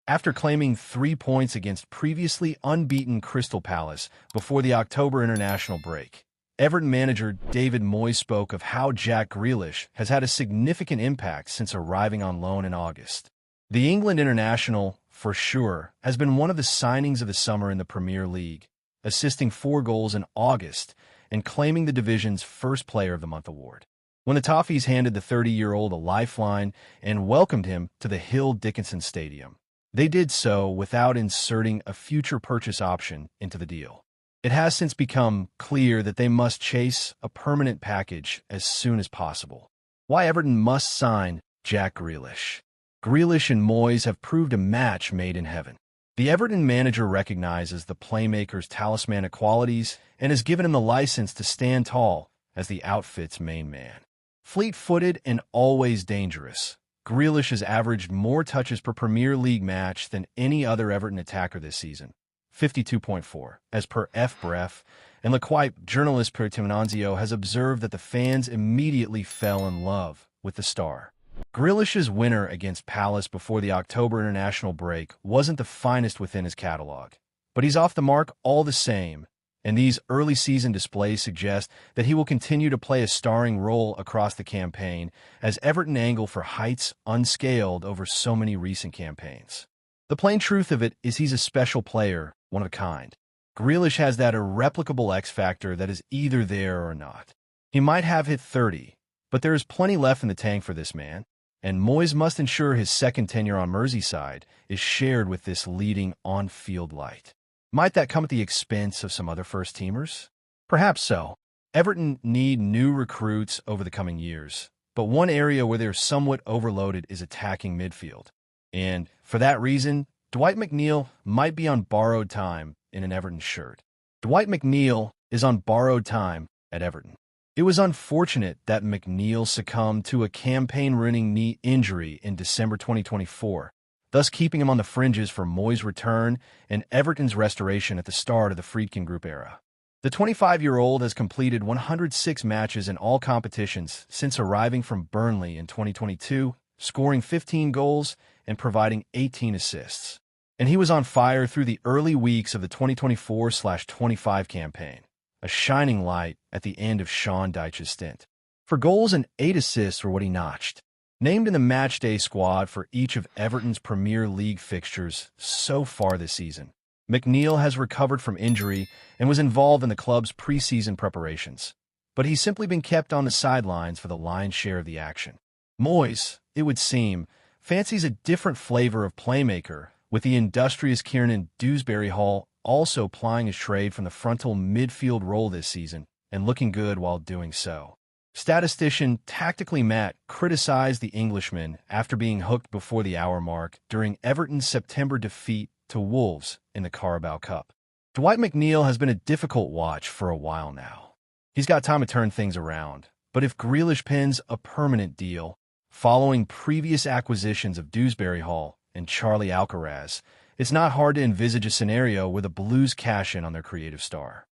After claiming 3 points against previously unbeaten Crystal Palace before the October international break, Everton manager David Moyes spoke of how Jack Grealish has had a significant impact since arriving on loan in August. The England international, for sure, has been one of the signings of the summer in the Premier League, assisting 4 goals in August and claiming the division's First Player of the Month award. When the Toffees handed the 30-year-old a lifeline and welcomed him to the Hill Dickinson Stadium, they did so without inserting a future purchase option into the deal. It has since become clear that they must chase a permanent package as soon as possible. Why Everton must sign Jack Grealish. Grealish and Moyes have proved a match made in heaven. The Everton manager recognizes the playmaker's talismanic qualities and has given him the license to stand tall as the outfit's main man. Fleet-footed and always dangerous, Grealish has averaged more touches per Premier League match than any other Everton attacker this season, 52.4, as per FBref, and L'Equipe journalist Per Timonanzio has observed that the fans immediately fell in love with the star. Grealish's winner against Palace before the October international break wasn't the finest within his catalog, but he's off the mark all the same, and these early season displays suggest that he will continue to play a starring role across the campaign as Everton angle for heights unscaled over so many recent campaigns. The plain truth of it is he's a special player, one of a kind. Grealish has that irreplicable X factor that is either there or not. He might have hit 30, but there is plenty left in the tank for this man, and Moyes must ensure his second tenure on Merseyside is shared with this leading on-field light. Might that come at the expense of some other first-teamers? Perhaps so. Everton need new recruits over the coming years, but one area where they're somewhat overloaded is attacking midfield. And for that reason, Dwight McNeil might be on borrowed time in an Everton shirt. Dwight McNeil is on borrowed time at Everton. It was unfortunate that McNeil succumbed to a campaign-ruining knee injury in December 2024, thus keeping him on the fringes for Moyes' return and Everton's restoration at the start of the Friedkin Group era. The 25-year-old has completed 106 matches in all competitions since arriving from Burnley in 2022, scoring 15 goals and providing 18 assists. And he was on fire through the early weeks of the 2024-25 campaign, a shining light at the end of Sean Dyche's stint. 4 goals and 8 assists were what he notched. Named in the matchday squad for each of Everton's Premier League fixtures so far this season, McNeil has recovered from injury and was involved in the club's preseason preparations, but he's simply been kept on the sidelines for the lion's share of the action. Moyes, it would seem, fancies a different flavor of playmaker, with the industrious Kieran Dewsbury-Hall also plying his trade from the frontal midfield role this season and looking good while doing so. Statistician Tactically Matt criticized the Englishman after being hooked before the hour mark during Everton's September defeat to Wolves in the Carabao Cup. Dwight McNeil has been a difficult watch for a while now. He's got time to turn things around, but if Grealish pins a permanent deal, following previous acquisitions of Dewsbury-Hall and Charlie Alcaraz, it's not hard to envisage a scenario where the Blues cash in on their creative star.